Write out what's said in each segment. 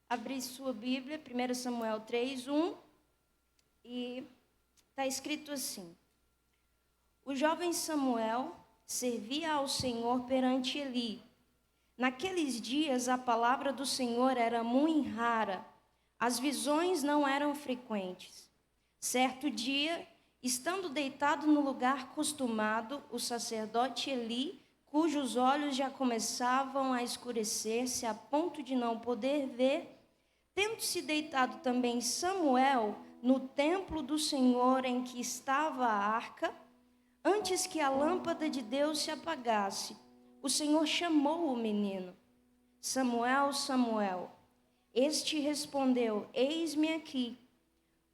Abre sua Bíblia, 1 Samuel 3:1, e está escrito assim: o jovem Samuel servia ao Senhor perante Eli. Naqueles dias a palavra do Senhor era muito rara, as visões não eram frequentes. Certo dia, estando deitado no lugar costumado, o sacerdote Eli, cujos olhos já começavam a escurecer-se a ponto de não poder ver, tendo-se deitado também Samuel no templo do Senhor em que estava a arca, antes que a lâmpada de Deus se apagasse, o Senhor chamou o menino: Samuel, Samuel. Este respondeu: eis-me aqui.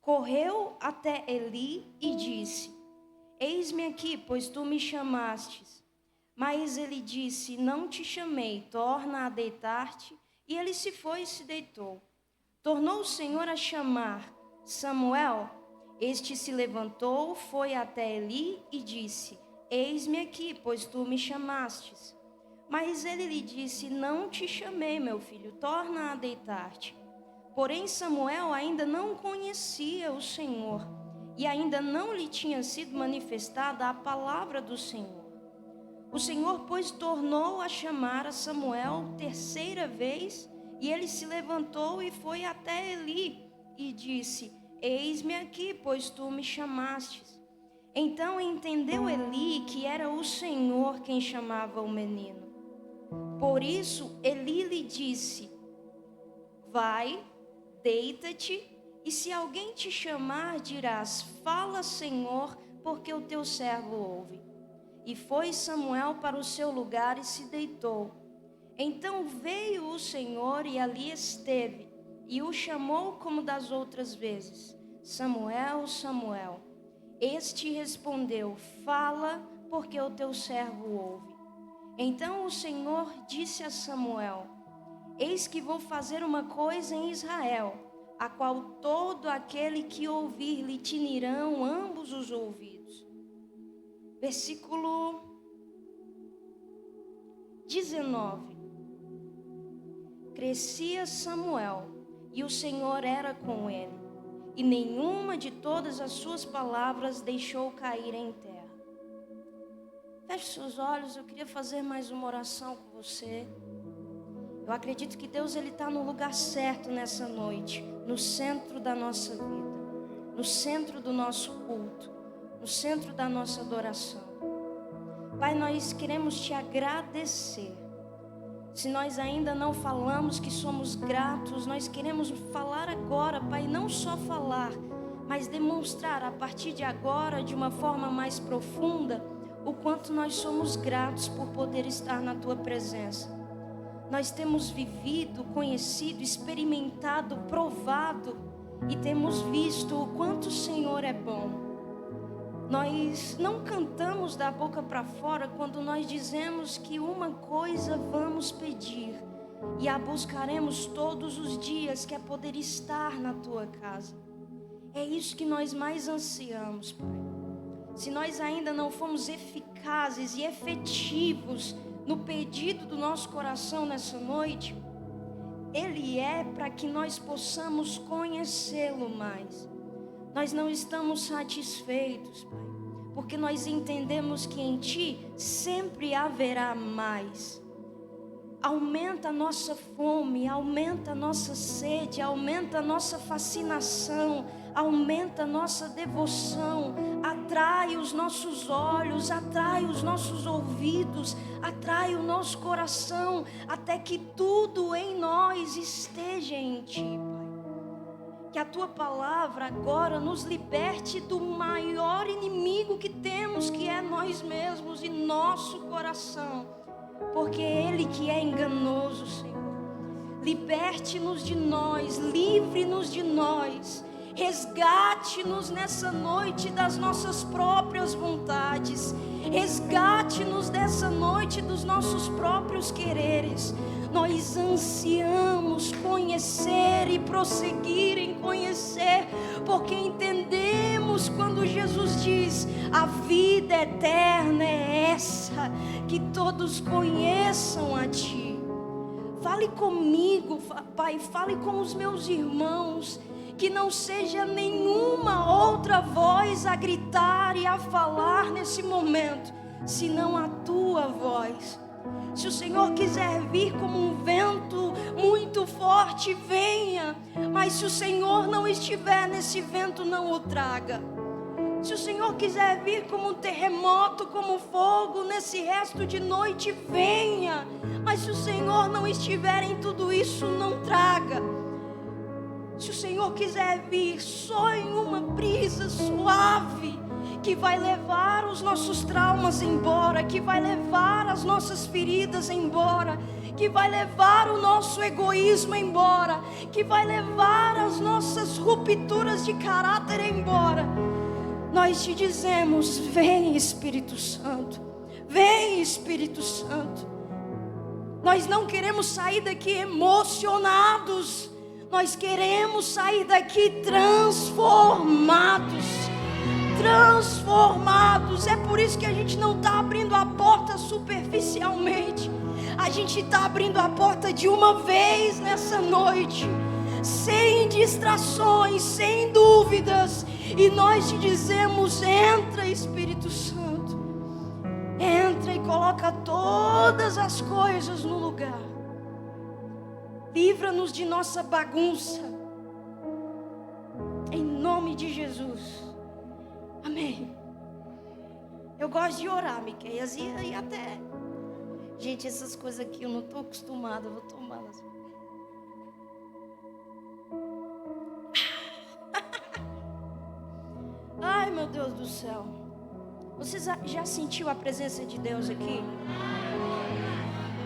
Correu até Eli e disse: eis-me aqui, pois tu me chamastes. Mas ele disse: não te chamei, torna a deitar-te. E ele se foi e se deitou. Tornou o Senhor a chamar: Samuel. Este se levantou, foi até Eli e disse: eis-me aqui, pois tu me chamastes. Mas ele lhe disse: não te chamei, meu filho, torna a deitar-te. Porém Samuel ainda não conhecia o Senhor, e ainda não lhe tinha sido manifestada a palavra do Senhor. O Senhor, pois, tornou a chamar a Samuel terceira vez, e ele se levantou e foi até Eli e disse: eis-me aqui, pois tu me chamastes. Então entendeu Eli que era o Senhor quem chamava o menino. Por isso Eli lhe disse: vai, deita-te, e se alguém te chamar, dirás: fala, Senhor, porque o teu servo ouve. E foi Samuel para o seu lugar e se deitou. Então veio o Senhor e ali esteve, e o chamou como das outras vezes: Samuel, Samuel. Este respondeu: fala, porque o teu servo ouve. Então o Senhor disse a Samuel: eis que vou fazer uma coisa em Israel, a qual todo aquele que ouvir lhe tinirão ambos os ouvidos. Versículo 19. Crescia Samuel, e o Senhor era com ele, e nenhuma de todas as suas palavras deixou cair em terra. Feche seus olhos, eu queria fazer mais uma oração com você. Eu acredito que Deus está no lugar certo nessa noite, no centro da nossa vida, no centro do nosso culto, no centro da nossa adoração. Pai, nós queremos te agradecer. Se nós ainda não falamos que somos gratos, nós queremos falar agora, Pai, não só falar, mas demonstrar a partir de agora, de uma forma mais profunda, o quanto nós somos gratos por poder estar na Tua presença. Nós temos vivido, conhecido, experimentado, provado e temos visto o quanto o Senhor é bom. Nós não cantamos da boca para fora quando nós dizemos que uma coisa vamos pedir e a buscaremos todos os dias, que é poder estar na Tua casa. É isso que nós mais ansiamos, Pai. Se nós ainda não fomos eficazes e efetivos no pedido do nosso coração nessa noite, Ele é para que nós possamos conhecê-lo mais. Nós não estamos satisfeitos, Pai, porque nós entendemos que em Ti sempre haverá mais. Aumenta a nossa fome, aumenta a nossa sede, aumenta a nossa fascinação, aumenta a nossa devoção, atrai os nossos olhos, atrai os nossos ouvidos, atrai o nosso coração, até que tudo em nós esteja em Ti, Pai. Que a Tua palavra agora nos liberte do maior inimigo que temos, que é nós mesmos e nosso coração, porque é Ele que é enganoso, Senhor. Liberte-nos de nós, livre-nos de nós, resgate-nos nessa noite das nossas próprias vontades, resgate-nos dessa noite dos nossos próprios quereres. Nós ansiamos conhecer e prosseguir em conhecer, porque entendemos quando Jesus diz: a vida eterna é essa, que todos conheçam a Ti. Fale comigo, Pai, fale com os meus irmãos, que não seja nenhuma outra voz a gritar e a falar nesse momento, senão a tua voz. Se o Senhor quiser vir como um vento muito forte, venha, mas se o Senhor não estiver nesse vento, não o traga. Se o Senhor quiser vir como um terremoto, como fogo, nesse resto de noite, venha, mas se o Senhor não estiver em tudo isso, não traga. Se o Senhor quiser vir só em uma brisa suave, que vai levar os nossos traumas embora, que vai levar as nossas feridas embora, que vai levar o nosso egoísmo embora, que vai levar as nossas rupturas de caráter embora, nós te dizemos: vem, Espírito Santo, vem, Espírito Santo. Nós não queremos sair daqui emocionados, nós queremos sair daqui transformados. É por isso que a gente não está abrindo a porta superficialmente, a gente está abrindo a porta de uma vez nessa noite, sem distrações, sem dúvidas, e nós te dizemos: entra, Espírito Santo, entra e coloca todas as coisas no lugar. Livra-nos de nossa bagunça, em nome de Jesus. Amém. Eu gosto de orar, Miqueias, e até... Gente, essas coisas aqui eu não estou acostumada, eu vou tomá-las. Ai, meu Deus do céu. Você já sentiu a presença de Deus aqui?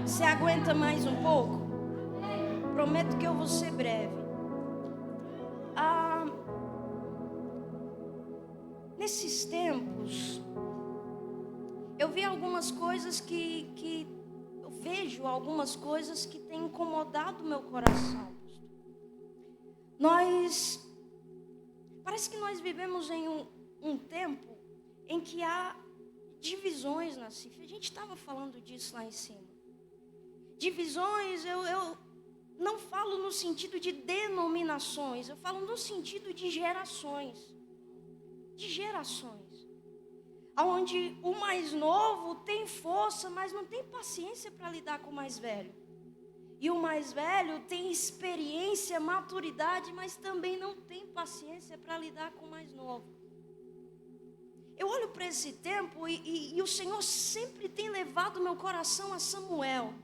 Você aguenta mais um pouco? Prometo que eu vou ser breve. Nesses tempos, eu vi algumas coisas eu vejo algumas coisas que têm incomodado meu coração. Parece que nós vivemos em um tempo em que há divisões na CIF. A gente estava falando disso lá em cima. Divisões, eu não falo no sentido de denominações, eu falo no sentido de gerações. Onde o mais novo tem força, mas não tem paciência para lidar com o mais velho. E o mais velho tem experiência, maturidade, mas também não tem paciência para lidar com o mais novo. Eu olho para esse tempo e o Senhor sempre tem levado meu coração a Samuel.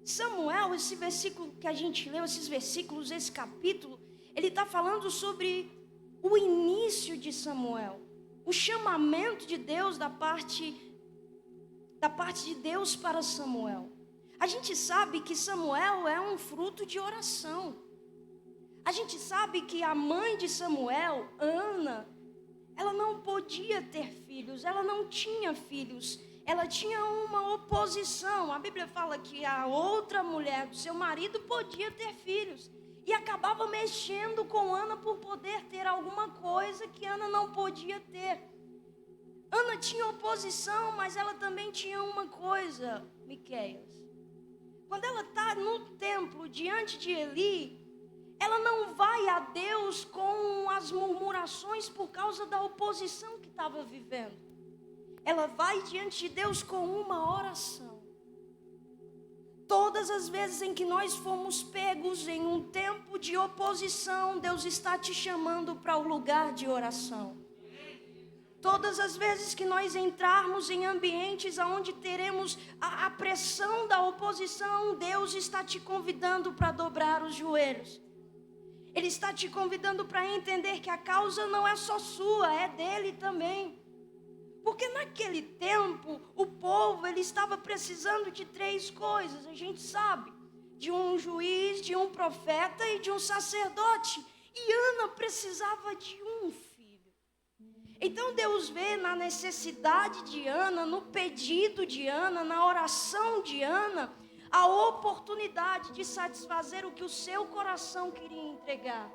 Samuel, esse versículo que a gente leu, esses versículos, esse capítulo, ele está falando sobre o início de Samuel, o chamamento de Deus da parte de Deus para Samuel. A gente sabe que Samuel é um fruto de oração. A gente sabe que a mãe de Samuel, Ana, ela não podia ter filhos, ela não tinha filhos, ela tinha uma oposição. A Bíblia fala que a outra mulher do seu marido podia ter filhos. E acabava mexendo com Ana por poder ter alguma coisa que Ana não podia ter. Ana tinha oposição, mas ela também tinha uma coisa, Miqueias. Quando ela está no templo, diante de Eli, ela não vai a Deus com as murmurações por causa da oposição que estava vivendo. Ela vai diante de Deus com uma oração. Todas as vezes em que nós fomos pegos em um tempo de oposição, Deus está te chamando para o lugar de oração. Todas as vezes que nós entrarmos em ambientes onde teremos a pressão da oposição, Deus está te convidando para dobrar os joelhos. Ele está te convidando para entender que a causa não é só sua, é dele também. Porque naquele tempo, o povo ele estava precisando de 3 coisas, a gente sabe. De um juiz, de um profeta e de um sacerdote. E Ana precisava de um filho. Então Deus vê na necessidade de Ana, no pedido de Ana, na oração de Ana, a oportunidade de satisfazer o que o seu coração queria entregar.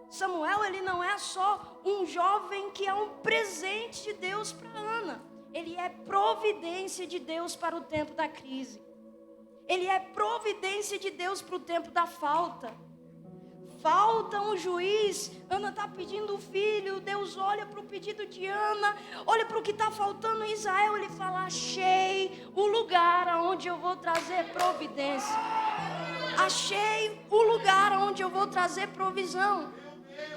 Samuel, ele não é só um jovem que é um presente de Deus para Ana. Ele é providência de Deus para o tempo da crise. Ele é providência de Deus para o tempo da falta. Falta um juiz, Ana está pedindo o filho, Deus olha para o pedido de Ana, olha para o que está faltando em Israel, ele fala: achei o lugar onde eu vou trazer providência. Achei o lugar onde eu vou trazer provisão.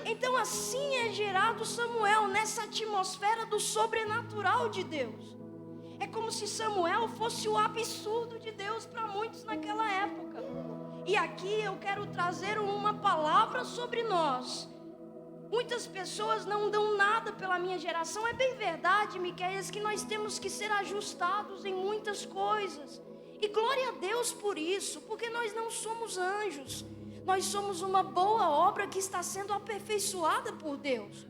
Então assim é gerado Samuel, nessa atmosfera do sobrenatural de Deus. É como se Samuel fosse o absurdo de Deus para muitos naquela época. E aqui eu quero trazer uma palavra sobre nós. Muitas pessoas não dão nada pela minha geração. É bem verdade, Miqueias, que nós temos que ser ajustados em muitas coisas. E glória a Deus por isso, porque nós não somos anjos. Nós somos uma boa obra que está sendo aperfeiçoada por Deus.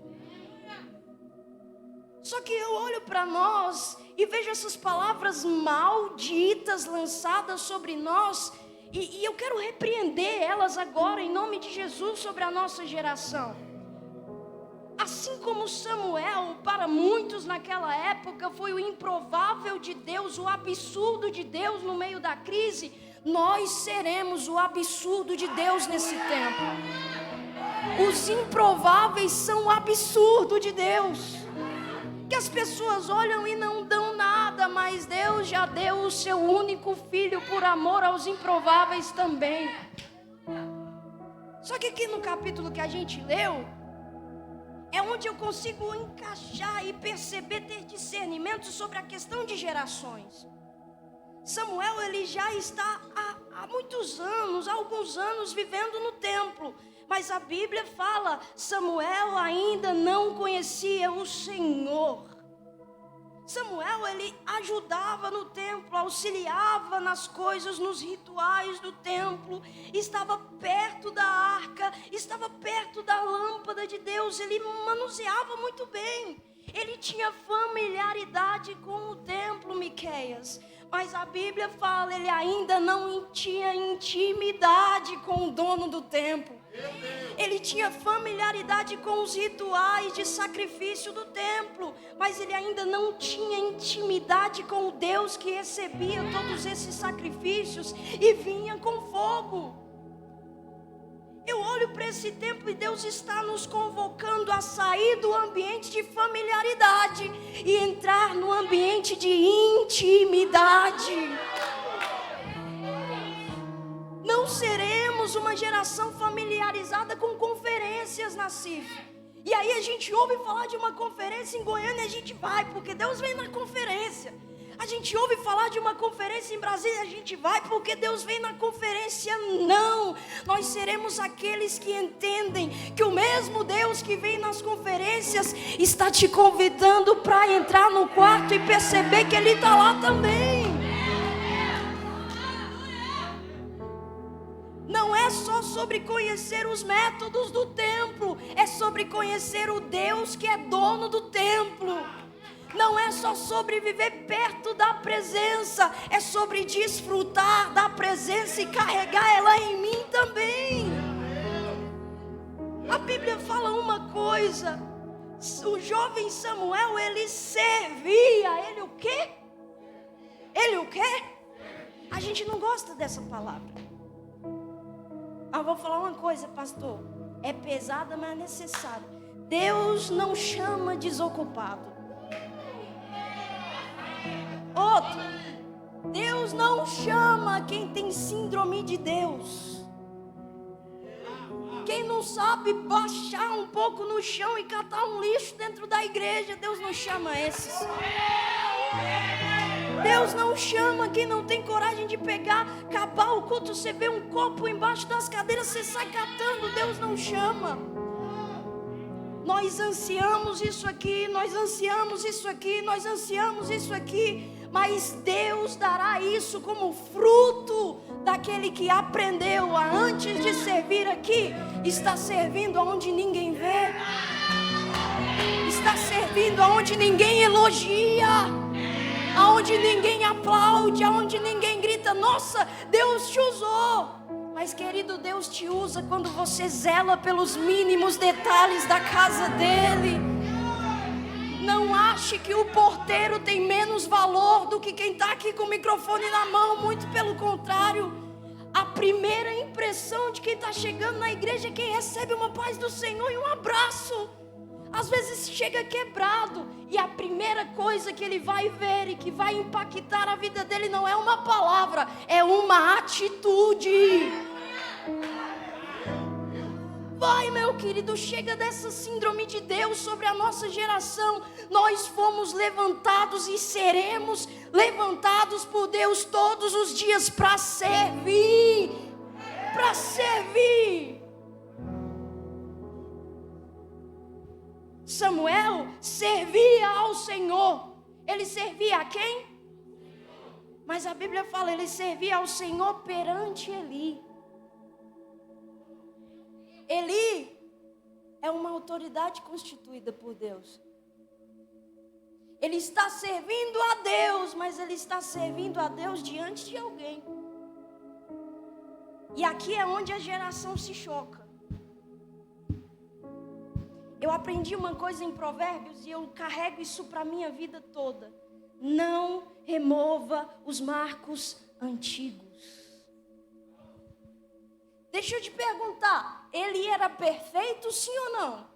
Só que eu olho para nós e vejo essas palavras malditas lançadas sobre nós. E eu quero repreender elas agora em nome de Jesus sobre a nossa geração. Assim como Samuel, para muitos naquela época, foi o improvável de Deus, o absurdo de Deus no meio da crise, nós seremos o absurdo de Deus nesse tempo. Os improváveis são o absurdo de Deus. Que as pessoas olham e não dão nada, mas Deus já deu o seu único filho por amor aos improváveis também. Só que aqui no capítulo que a gente leu, é onde eu consigo encaixar e perceber, ter discernimento sobre a questão de gerações. Samuel, ele já está há muitos anos, há alguns anos vivendo no templo. Mas a Bíblia fala, Samuel ainda não conhecia o Senhor. Samuel, ele ajudava no templo, auxiliava nas coisas, nos rituais do templo, estava perto da arca, estava perto da lâmpada de Deus, ele manuseava muito bem. Ele tinha familiaridade com o templo, Miqueias. Mas a Bíblia fala, ele ainda não tinha intimidade com o dono do templo. Ele tinha familiaridade com os rituais de sacrifício do templo, mas ele ainda não tinha intimidade com o Deus que recebia todos esses sacrifícios e vinha com fogo. Eu olho para esse tempo e Deus está nos convocando a sair do ambiente de familiaridade e entrar no ambiente de intimidade. Não seremos uma geração familiarizada com conferências na CIF. E aí a gente ouve falar de uma conferência em Goiânia e a gente vai, porque Deus vem na conferência. A gente ouve falar de uma conferência em Brasília, a gente vai porque Deus vem na conferência. Não, nós seremos aqueles que entendem que o mesmo Deus que vem nas conferências está te convidando para entrar no quarto e perceber que Ele está lá também. Não é só sobre conhecer os métodos do templo, é sobre conhecer o Deus que é dono do templo. Não é só sobre viver perto da presença, é sobre desfrutar da presença e carregar ela em mim também. A Bíblia fala uma coisa, o jovem Samuel, ele servia, ele o quê? Ele o quê? A gente não gosta dessa palavra. Mas vou falar uma coisa, pastor, é pesada, mas é necessária. Deus não chama desocupado. Outro, Deus não chama quem tem síndrome de Deus. Quem não sabe baixar um pouco no chão e catar um lixo dentro da igreja, Deus não chama esses. Deus não chama quem não tem coragem de pegar, acabar o culto, você vê um copo embaixo das cadeiras, você sai catando, Deus não chama. Nós ansiamos isso aqui, nós ansiamos isso aqui, nós ansiamos isso aqui, mas Deus dará isso como fruto daquele que aprendeu a, antes de servir aqui, está servindo aonde ninguém vê, está servindo aonde ninguém elogia, aonde ninguém aplaude, aonde ninguém grita, nossa, Deus te usou. Mas querido, Deus te usa quando você zela pelos mínimos detalhes da casa dele. Não ache que o porteiro tem menos valor do que quem está aqui com o microfone na mão. Muito pelo contrário. A primeira impressão de quem está chegando na igreja é quem recebe uma paz do Senhor e um abraço. Às vezes chega quebrado e a primeira coisa que ele vai ver e que vai impactar a vida dele não é uma palavra, é uma atitude. Vai, meu querido, chega dessa síndrome de Deus sobre a nossa geração. Nós fomos levantados e seremos levantados por Deus todos os dias para servir. Para servir. Samuel servia ao Senhor. Ele servia a quem? Mas a Bíblia fala, ele servia ao Senhor perante Eli. Eli é uma autoridade constituída por Deus. Ele está servindo a Deus, mas ele está servindo a Deus diante de alguém. E aqui é onde a geração se choca. Eu aprendi uma coisa em Provérbios e eu carrego isso para a minha vida toda. Não remova os marcos antigos. Deixa eu te perguntar, ele era perfeito, sim ou não?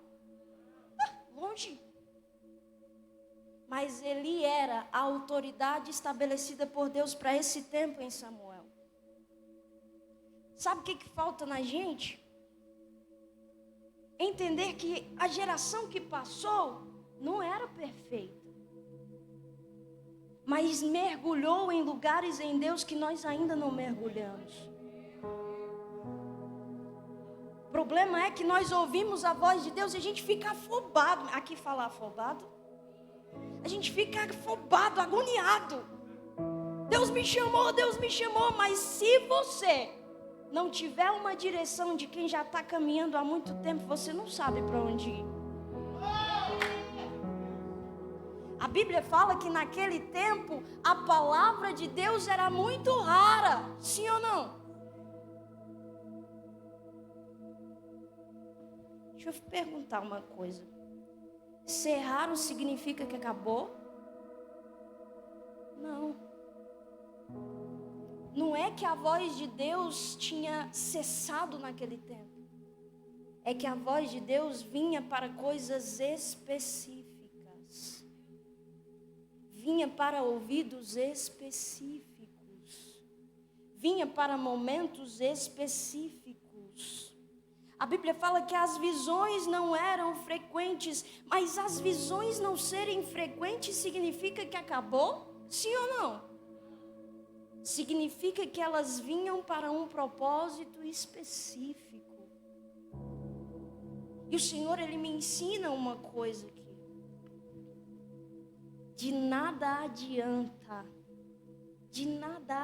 Longe. Mas ele era a autoridade estabelecida por Deus para esse tempo em Samuel. Sabe o que falta na gente? Entender que a geração que passou não era perfeita. Mas mergulhou em lugares em Deus que nós ainda não mergulhamos. O problema é que nós ouvimos a voz de Deus e a gente fica afobado. Aqui fala afobado. A gente fica afobado, agoniado. Deus me chamou, mas se você não tiver uma direção de quem já está caminhando há muito tempo, você não sabe para onde ir. A Bíblia fala que naquele tempo a palavra de Deus era muito rara, sim ou não? Deixa eu perguntar uma coisa. Ser raro significa que acabou? Não. Não é que a voz de Deus tinha cessado naquele tempo. É que a voz de Deus vinha para coisas específicas. Vinha para ouvidos específicos. Vinha para momentos específicos. A Bíblia fala que as visões não eram frequentes, mas as visões não serem frequentes significa que acabou? Sim ou não? Significa que elas vinham para um propósito específico. E o Senhor, Ele me ensina uma coisa aqui. De nada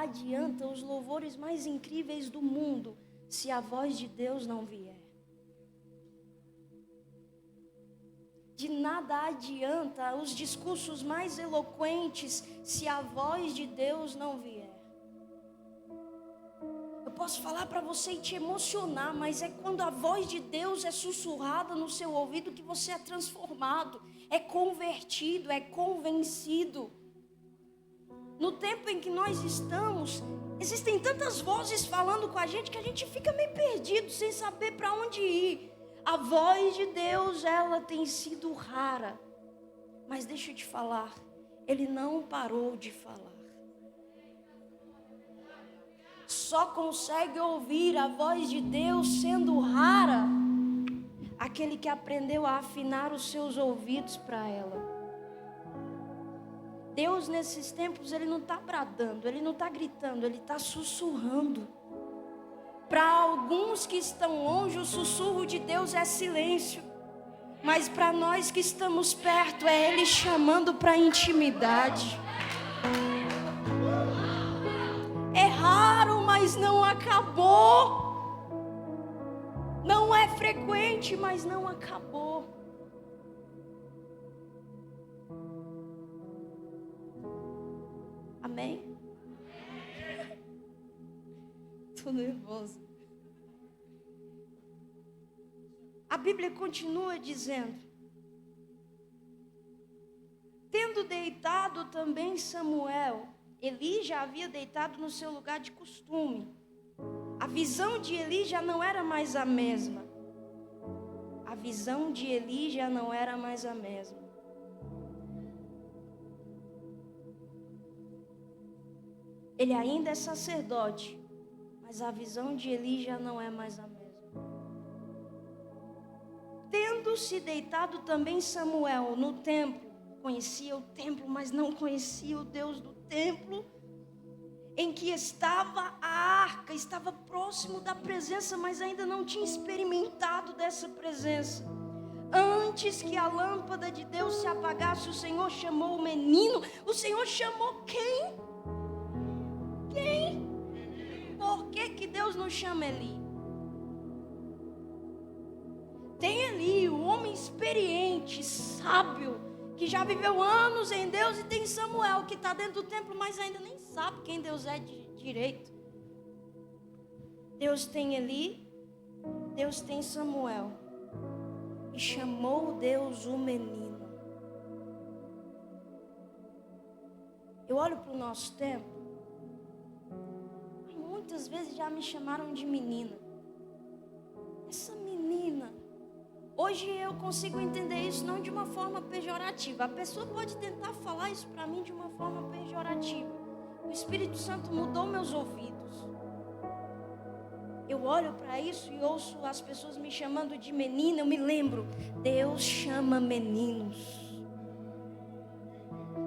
adianta os louvores mais incríveis do mundo, se a voz de Deus não vier. De nada adianta os discursos mais eloquentes, se a voz de Deus não vier. Eu posso falar para você e te emocionar, mas é quando a voz de Deus é sussurrada no seu ouvido que você é transformado, é convertido, é convencido. No tempo em que nós estamos, existem tantas vozes falando com a gente que a gente fica meio perdido, sem saber para onde ir. A voz de Deus, ela tem sido rara. Mas deixa eu te falar, Ele não parou de falar. Só consegue ouvir a voz de Deus sendo rara aquele que aprendeu a afinar os seus ouvidos para ela. Deus nesses tempos, Ele não está bradando, Ele não está gritando, Ele está sussurrando. Para alguns que estão longe, o sussurro de Deus é silêncio. Mas para nós que estamos perto, é Ele chamando para a intimidade. É raro, mas não acabou. Não é frequente, mas não acabou. Amém? Estou nervosa. A Bíblia continua dizendo tendo deitado também Samuel, Eli já havia deitado no seu lugar de costume. A visão de Eli já não era mais a mesma. A visão de Eli já não era mais a mesma. Ele ainda é sacerdote, mas a visão de Eli já não é mais a mesma. Tendo-se deitado também Samuel no templo, conhecia o templo, mas não conhecia o Deus do templo, em que estava a arca, estava próximo da presença, mas ainda não tinha experimentado dessa presença. Antes que a lâmpada de Deus se apagasse, o Senhor chamou o menino. O Senhor chamou quem? Quem? Por que Deus não chama Eli? Tem Eli, o homem experiente, sábio, que já viveu anos em Deus, e tem Samuel, que está dentro do templo, mas ainda nem sabe quem Deus é de direito. Deus tem Eli, Deus tem Samuel, e chamou Deus o menino. Eu olho para o nosso tempo, e muitas vezes já me chamaram de menina. Essa menina. Hoje eu consigo entender isso não de uma forma pejorativa. A pessoa pode tentar falar isso para mim de uma forma pejorativa. O Espírito Santo mudou meus ouvidos. Eu olho para isso e ouço as pessoas me chamando de menina. Eu me lembro, Deus chama meninos.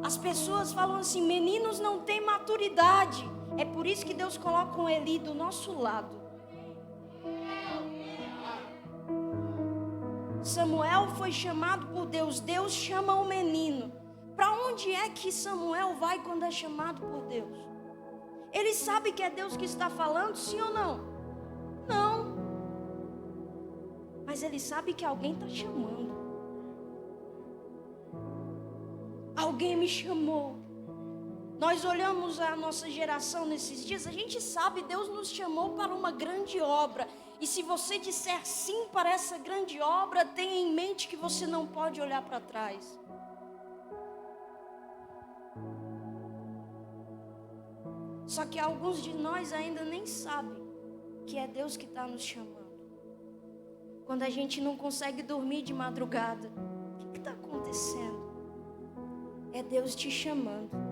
As pessoas falam assim, meninos não têm maturidade. É por isso que Deus coloca um Eli do nosso lado. Samuel foi chamado por Deus. Deus chama o menino. Para onde é que Samuel vai quando é chamado por Deus? Ele sabe que é Deus que está falando, sim ou não? Não. Mas ele sabe que alguém está chamando. Alguém me chamou. Nós olhamos a nossa geração nesses dias, a gente sabe, Deus nos chamou para uma grande obra. E se você disser sim para essa grande obra, tenha em mente que você não pode olhar para trás. Só que alguns de nós ainda nem sabem que é Deus que está nos chamando. Quando a gente não consegue dormir de madrugada, o que está acontecendo? É Deus te chamando.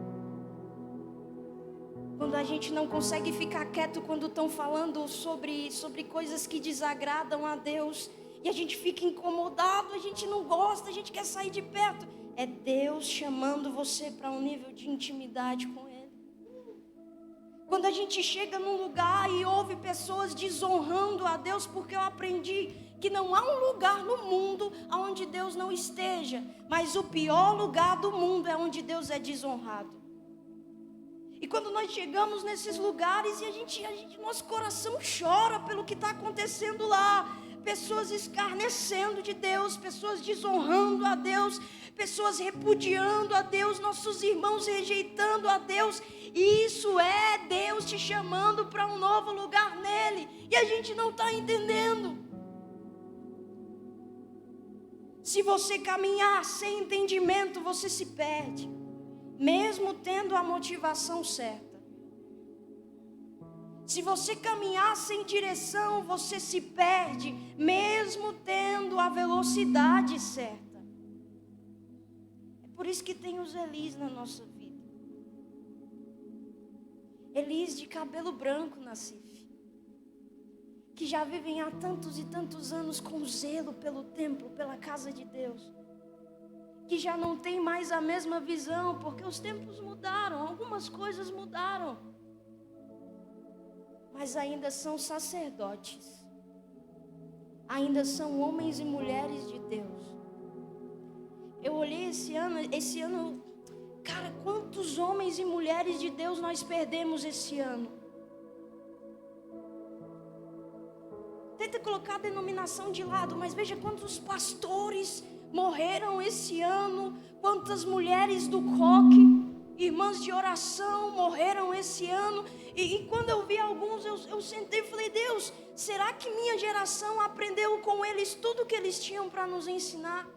Quando a gente não consegue ficar quieto quando estão falando sobre coisas que desagradam a Deus, e a gente fica incomodado, a gente não gosta, a gente quer sair de perto, é Deus chamando você para um nível de intimidade com Ele. Quando a gente chega num lugar e ouve pessoas desonrando a Deus, porque eu aprendi que não há um lugar no mundo onde Deus não esteja, mas o pior lugar do mundo é onde Deus é desonrado. E quando nós chegamos nesses lugares e nosso coração chora pelo que está acontecendo lá, pessoas escarnecendo de Deus, pessoas desonrando a Deus, pessoas repudiando a Deus, nossos irmãos rejeitando a Deus. Isso é Deus te chamando para um novo lugar nele, e a gente não está entendendo. Se você caminhar sem entendimento, você se perde. Mesmo tendo a motivação certa. Se você caminhar sem direção, você se perde, mesmo tendo a velocidade certa. É por isso que tem os Elis na nossa vida. Elis de cabelo branco na CIF, que já vivem há tantos e tantos anos com zelo pelo templo, pela casa de Deus, que já não tem mais a mesma visão, porque os tempos mudaram, algumas coisas mudaram, mas ainda são sacerdotes, ainda são homens e mulheres de Deus. Eu olhei esse ano, cara, quantos homens e mulheres de Deus nós perdemos esse ano? Tenta colocar a denominação de lado, mas veja quantos pastores morreram esse ano, quantas mulheres do coque, irmãs de oração, morreram esse ano. E quando eu vi alguns, eu sentei e falei, Deus, será que minha geração aprendeu com eles tudo que eles tinham para nos ensinar?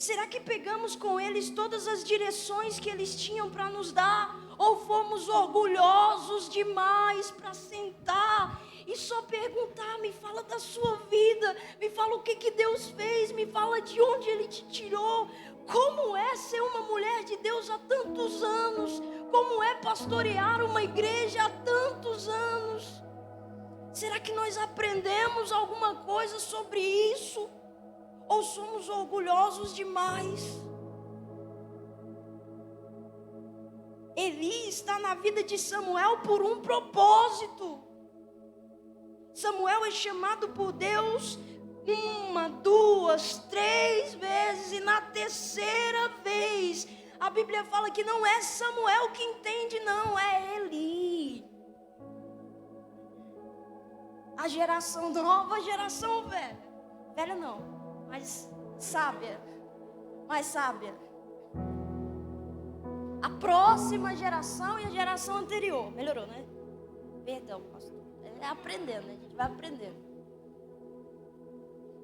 Será que pegamos com eles todas as direções que eles tinham para nos dar? Ou fomos orgulhosos demais para sentar e só perguntar: me fala da sua vida, me fala o que Deus fez, me fala de onde Ele te tirou. Como é ser uma mulher de Deus há tantos anos? Como é pastorear uma igreja há tantos anos? Será que nós aprendemos alguma coisa sobre isso? Ou somos orgulhosos demais? Eli está na vida de Samuel por um propósito. Samuel é chamado por Deus 1, 2, 3 vezes, e na terceira vez a Bíblia fala que não é Samuel que entende, não, é Eli. A geração nova, a geração velha. Velha não, mas sábia. Mais sábia. A próxima geração e a geração anterior. Melhorou, né? Perdão, pastor. É aprendendo, né? A gente vai aprendendo.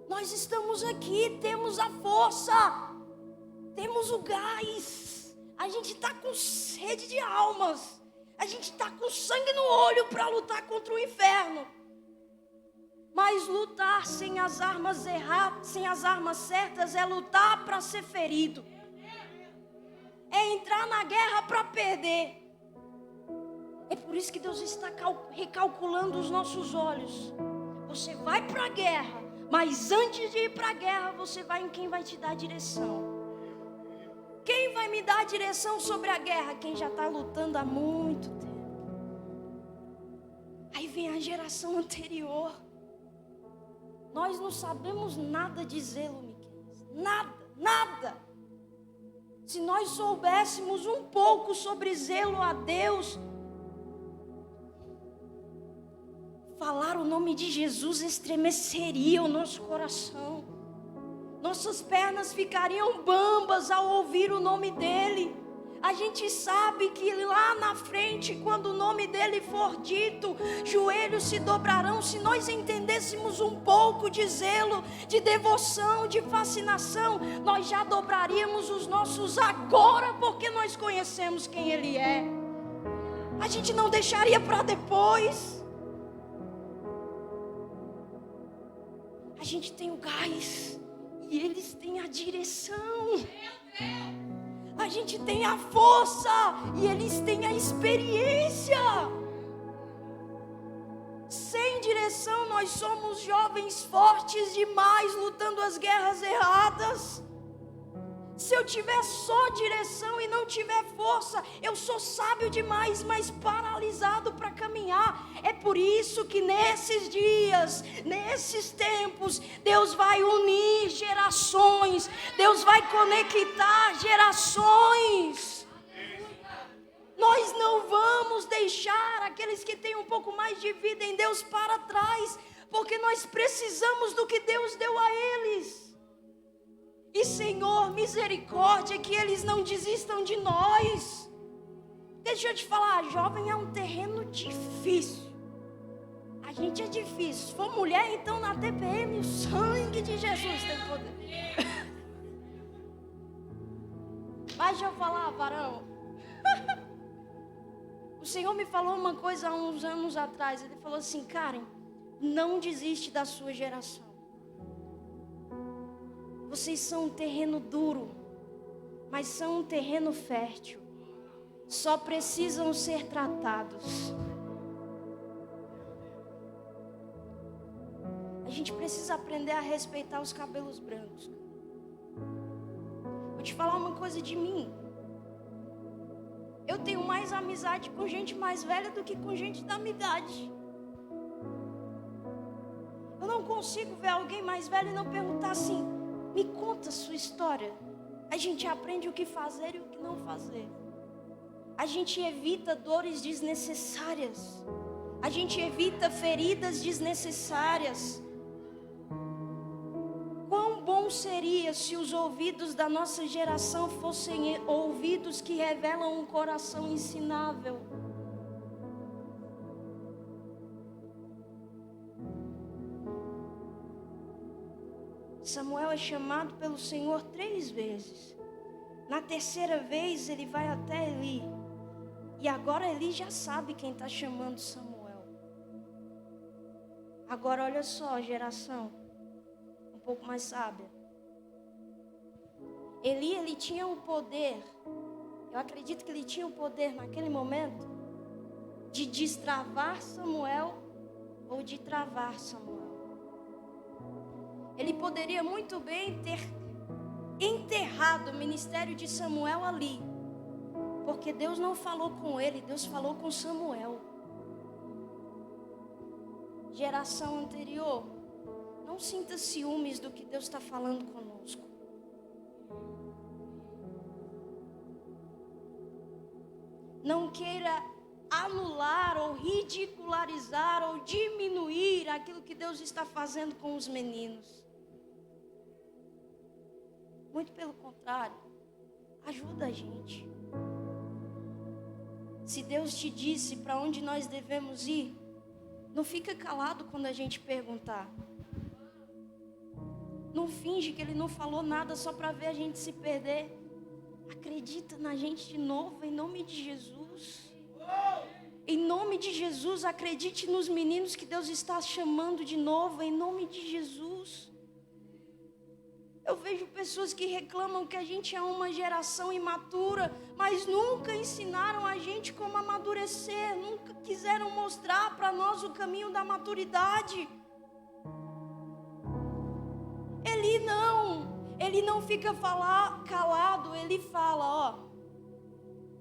Nós estamos aqui, temos a força, temos o gás. A gente está com sede de almas. A gente está com sangue no olho para lutar contra o inferno. Mas lutar sem as armas sem as armas certas, é lutar para ser ferido. É entrar na guerra para perder. É por isso que Deus está recalculando os nossos olhos. Você vai para a guerra, mas antes de ir para a guerra, você vai em quem vai te dar direção. Quem vai me dar direção sobre a guerra? Quem já está lutando há muito tempo. Aí vem a geração anterior. Nós não sabemos nada de zelo, Miqueias. Nada. Se nós soubéssemos um pouco sobre zelo a Deus, falar o nome de Jesus estremeceria o nosso coração. Nossas pernas ficariam bambas ao ouvir o nome dEle. A gente sabe que lá na frente, quando o nome dEle for dito, joelhos se dobrarão. Se nós entendêssemos um pouco de zelo, de devoção, de fascinação, nós já dobraríamos os nossos agora, porque nós conhecemos quem Ele é. A gente não deixaria para depois. A gente tem o gás e eles têm a direção. A gente tem a força e eles têm a experiência. Sem direção, nós somos jovens fortes demais, lutando as guerras erradas. Se eu tiver só direção e não tiver força, eu sou sábio demais, mas paralisado para caminhar. É por isso que nesses dias, nesses tempos, Deus vai unir gerações, Deus vai conectar gerações. Nós não vamos deixar aqueles que têm um pouco mais de vida em Deus para trás, porque nós precisamos do que Deus deu a eles. E Senhor, misericórdia, que eles não desistam de nós. Deixa eu te falar, jovem é um terreno difícil. A gente é difícil. Se for mulher, então na TPM, o sangue de Jesus tem poder. Mas deixa eu falar, varão. O Senhor me falou uma coisa há uns anos atrás. Ele falou assim: Karen, não desiste da sua geração. Vocês são um terreno duro, mas são um terreno fértil. Só precisam ser tratados. A gente precisa aprender a respeitar os cabelos brancos. Vou te falar uma coisa de mim. Eu tenho mais amizade com gente mais velha do que com gente da minha idade. Eu não consigo ver alguém mais velho e não perguntar assim: me conta a sua história. A gente aprende o que fazer e o que não fazer. A gente evita dores desnecessárias. A gente evita feridas desnecessárias. Quão bom seria se os ouvidos da nossa geração fossem ouvidos que revelam um coração ensinável. Samuel é chamado pelo Senhor 3 vezes. Na terceira vez ele vai até Eli. E agora Eli já sabe quem está chamando Samuel. Agora olha só, geração um pouco mais sábia. Eli, ele tinha o poder, eu acredito que ele tinha o poder naquele momento de destravar Samuel ou de travar Samuel. Ele poderia muito bem ter enterrado o ministério de Samuel ali, porque Deus não falou com ele, Deus falou com Samuel. Geração anterior, não sinta ciúmes do que Deus está falando conosco. Não queira anular ou ridicularizar ou diminuir aquilo que Deus está fazendo com os meninos. Muito pelo contrário, ajuda a gente. Se Deus te disse para onde nós devemos ir, não fica calado quando a gente perguntar. Não finge que Ele não falou nada só para ver a gente se perder. Acredita na gente de novo, em nome de Jesus. Em nome de Jesus, acredite nos meninos que Deus está chamando de novo, em nome de Jesus. Eu vejo pessoas que reclamam que a gente é uma geração imatura, mas nunca ensinaram a gente como amadurecer, nunca quiseram mostrar para nós o caminho da maturidade. Ele não fica calado, ele fala, ó,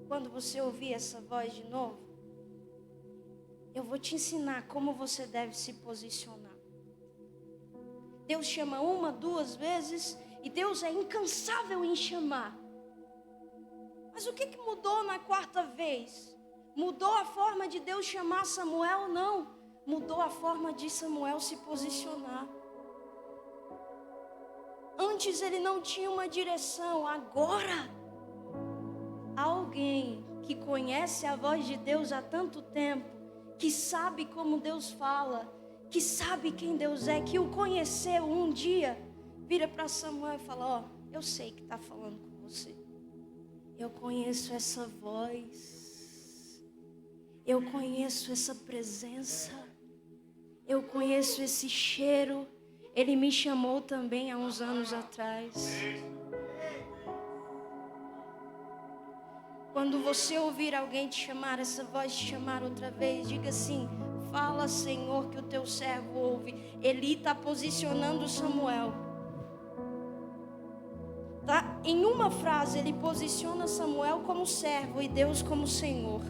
quando você ouvir essa voz de novo, eu vou te ensinar como você deve se posicionar. Deus chama 1, 2 vezes e Deus é incansável em chamar. Mas o que mudou na 4ª vez? Mudou a forma de Deus chamar Samuel? Não. Mudou a forma de Samuel se posicionar. Antes ele não tinha uma direção, agora alguém que conhece a voz de Deus há tanto tempo, que sabe como Deus fala, que sabe quem Deus é, que o conheceu um dia, vira para Samuel e fala, ó, eu sei que está falando com você. Eu conheço essa voz. Eu conheço essa presença. Eu conheço esse cheiro. Ele me chamou também há uns anos atrás. Quando você ouvir alguém te chamar, essa voz te chamar outra vez, diga assim, fala, Senhor, que o teu servo ouve. Eli está posicionando Samuel. Tá? Em uma frase, ele posiciona Samuel como servo e Deus como Senhor.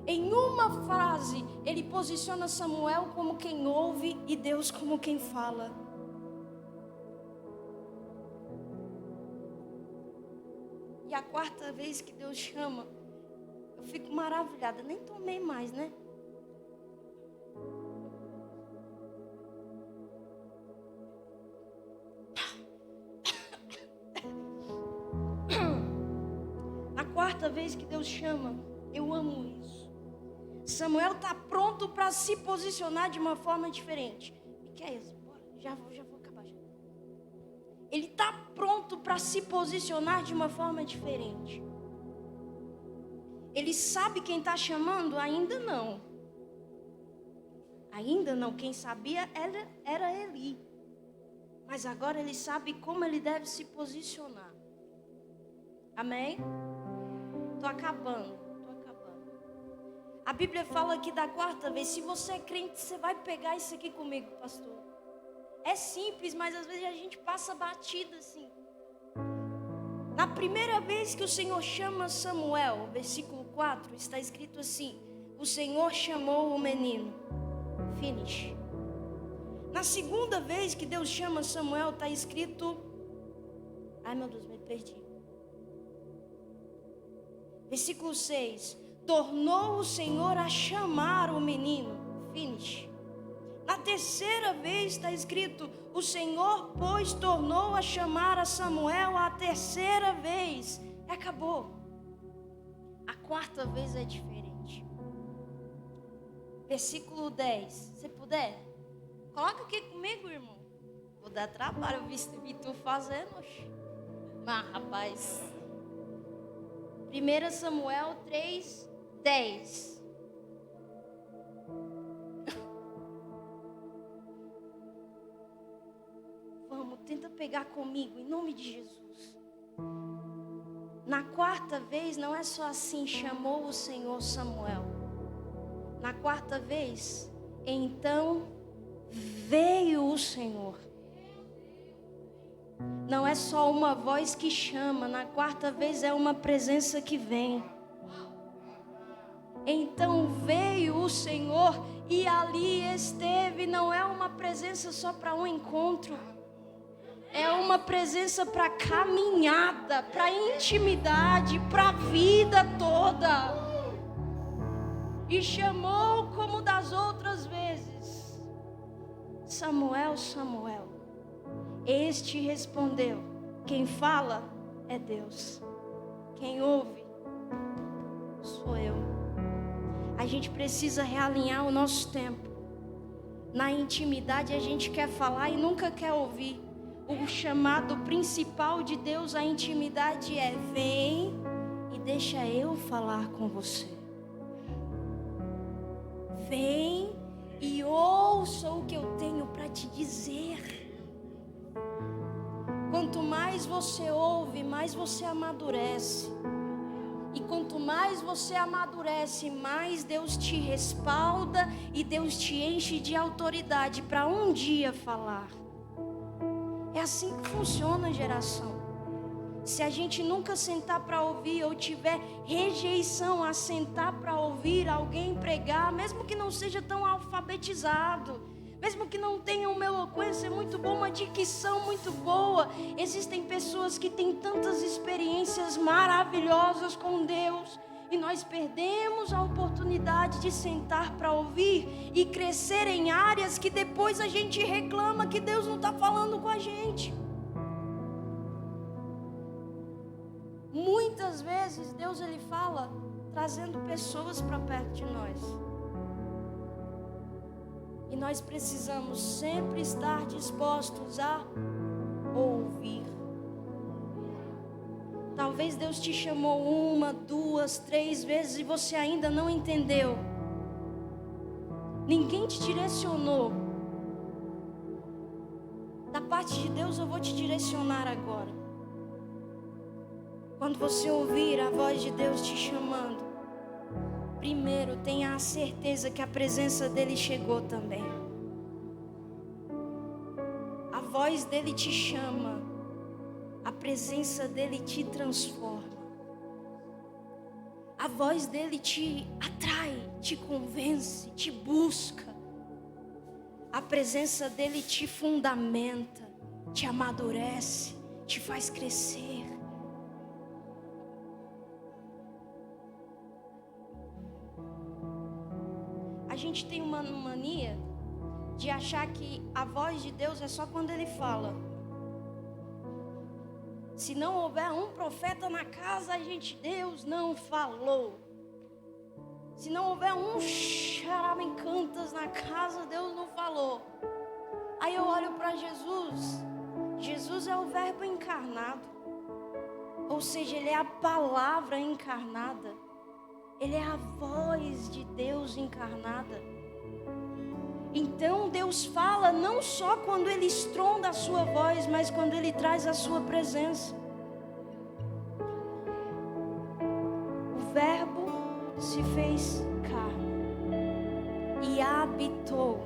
Em uma frase, ele posiciona Samuel como quem ouve e Deus como quem fala. E a 4ª vez que Deus chama, eu fico maravilhada. Nem tomei mais, né? Na 4ª vez que Deus chama, eu amo isso. Samuel está pronto para se posicionar de uma forma diferente. Miqueias, bora, já vou acabar. Ele está pronto para se posicionar de uma forma diferente. Ele sabe quem está chamando? Ainda não. Ainda não. Quem sabia era Eli. Mas agora ele sabe como ele deve se posicionar. Amém? Estou acabando. A Bíblia fala que da 4ª vez, se você é crente, você vai pegar isso aqui comigo, pastor. É simples, mas às vezes a gente passa batida assim. Na primeira vez que o Senhor chama Samuel, versículo 4, está escrito assim, o Senhor chamou o menino. Finish. Na 2ª vez que Deus chama Samuel, está escrito, ai meu Deus, me perdi. Versículo 6, tornou o Senhor a chamar o menino. Finish. Na 3ª vez está escrito, o Senhor, pois, tornou a chamar a Samuel a 3ª vez. Acabou. A 4ª vez é diferente. Versículo 10. Se puder, coloca aqui comigo, irmão. Vou dar trabalho, eu vi tu fazendo. Mas, rapaz. 1 Samuel 3:10. Vamos, tenta pegar comigo, em nome de Jesus. Na quarta vez, não é só assim, chamou o Senhor Samuel. Na quarta vez, então veio o Senhor. Não é só uma voz que chama, na quarta vez é uma presença que vem. Então veio o Senhor e ali esteve. Não é uma presença só para um encontro. É uma presença para caminhada, para intimidade, para a vida toda. E chamou como das outras vezes: Samuel, Samuel. Este respondeu: quem fala é Deus, quem ouve sou eu. A gente precisa realinhar o nosso tempo. Na intimidade a gente quer falar e nunca quer ouvir. O chamado principal de Deus à intimidade é: vem e deixa eu falar com você. Vem e ouça o que eu tenho para te dizer. Quanto mais você ouve, mais você amadurece. E quanto mais você amadurece, mais Deus te respalda e Deus te enche de autoridade para um dia falar. É assim que funciona a geração. Se a gente nunca sentar para ouvir ou tiver rejeição a sentar para ouvir alguém pregar, mesmo que não seja tão alfabetizado, mesmo que não tenha uma eloquência muito boa, uma dicção muito boa, existem pessoas que têm tantas experiências maravilhosas com Deus, e nós perdemos a oportunidade de sentar para ouvir e crescer em áreas que depois a gente reclama que Deus não está falando com a gente. Muitas vezes Deus ele fala trazendo pessoas para perto de nós. E nós precisamos sempre estar dispostos a ouvir. Talvez Deus te chamou 1, 2, 3 vezes e você ainda não entendeu. Ninguém te direcionou. Da parte de Deus eu vou te direcionar agora. Quando você ouvir a voz de Deus te chamando, primeiro tenha a certeza que a presença dele chegou também. A voz dele te chama, a presença dele te transforma. A voz dele te atrai, te convence, te busca. A presença dele te fundamenta, te amadurece, te faz crescer. A gente tem uma mania de achar que a voz de Deus é só quando Ele fala. Se não houver um profeta na casa, Deus não falou. Se não houver um charamencantas na casa, Deus não falou. Aí eu olho para Jesus. Jesus é o verbo encarnado. Ou seja, Ele é a palavra encarnada. Ele é a voz de Deus encarnada. Então Deus fala não só quando Ele estronda a sua voz, mas quando Ele traz a sua presença. O verbo se fez carne e habitou,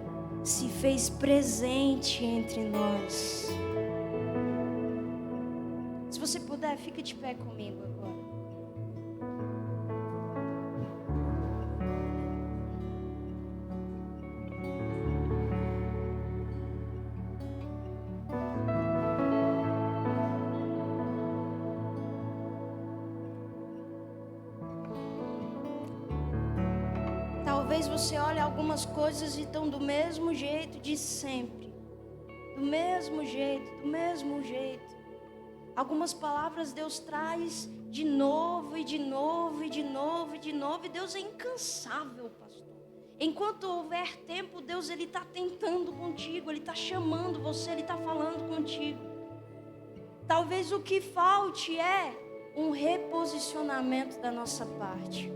se fez presente entre nós. Se você puder, fica de pé comigo agora. Talvez você olhe algumas coisas e estão do mesmo jeito de sempre. Do mesmo jeito, do mesmo jeito. Algumas palavras Deus traz de novo e de novo e de novo e de novo. E Deus é incansável, pastor. Enquanto houver tempo, Deus Ele está tentando contigo, Ele está chamando você, Ele está falando contigo. Talvez o que falte é um reposicionamento da nossa parte.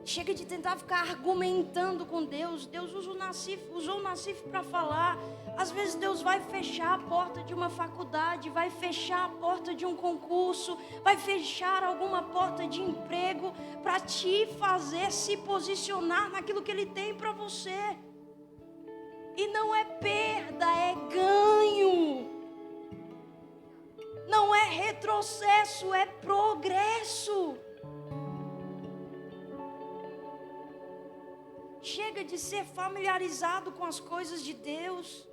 Chega de tentar ficar argumentando com Deus. Deus usou o Nassif para falar. Às vezes Deus vai fechar a porta de uma faculdade, vai fechar a porta de um concurso, vai fechar alguma porta de emprego para te fazer se posicionar naquilo que Ele tem para você. E não é perda, é ganho. Não é retrocesso, é progresso. Chega de ser familiarizado com as coisas de Deus.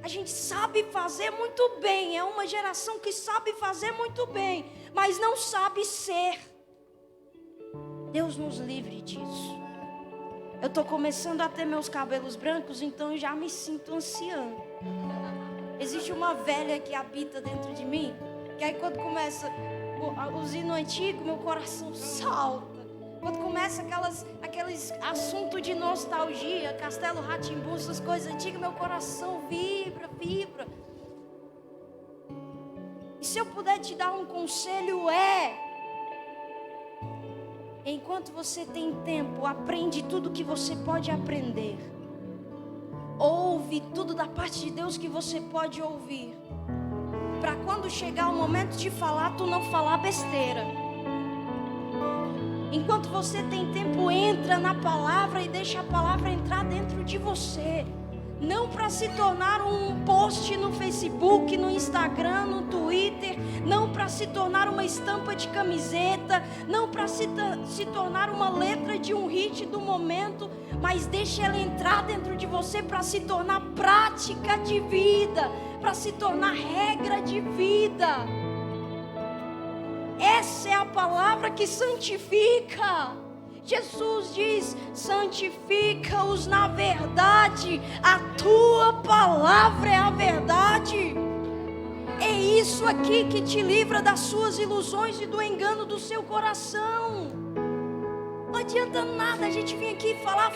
A gente sabe fazer muito bem. É uma geração que sabe fazer muito bem, mas não sabe ser. Deus nos livre disso. Eu estou começando a ter meus cabelos brancos, então eu já me sinto anciã. Existe uma velha que habita dentro de mim, que aí quando começa os hinos antigos, meu coração salta. Quando começa aqueles assuntos de nostalgia, Castelo Rá-Tim-Bum, essas coisas antigas, meu coração vibra. E se eu puder te dar um conselho enquanto você tem tempo, aprende tudo que você pode aprender. Ouve tudo da parte de Deus que você pode ouvir. Para quando chegar o momento de falar, tu não falar besteira. Enquanto você tem tempo, entra na palavra e deixa a palavra entrar dentro de você. Não para se tornar um post no Facebook, no Instagram, no Twitter. Não para se tornar uma estampa de camiseta. Não para se tornar uma letra de um hit do momento. Mas deixa ela entrar dentro de você para se tornar prática de vida. Para se tornar regra de vida. Essa é a palavra que santifica. Jesus diz: santifica-os na verdade. A tua palavra é a verdade. É isso aqui que te livra das suas ilusões e do engano do seu coração. Não adianta nada a gente vir aqui falar.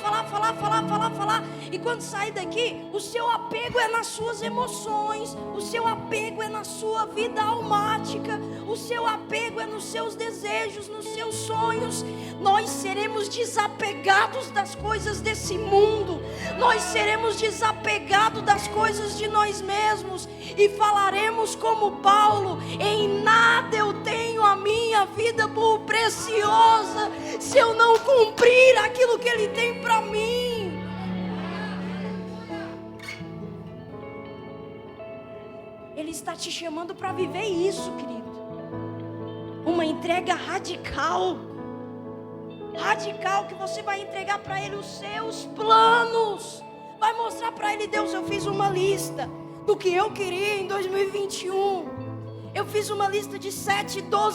E quando sair daqui, o seu apego é nas suas emoções. O seu apego é na sua vida almática. O seu apego é nos seus desejos, nos seus sonhos. Nós seremos desapegados das coisas desse mundo. Nós seremos desapegados das coisas de nós mesmos. E falaremos como Paulo: em nada eu tenho a minha vida por preciosa, se eu não cumprir aquilo que Ele tem para mim. Ele está te chamando para viver isso, querido. Uma entrega radical. Radical, que você vai entregar para Ele os seus planos. Vai mostrar para Ele: Deus, eu fiz uma lista do que eu queria em 2021. Eu fiz uma lista de 7, 12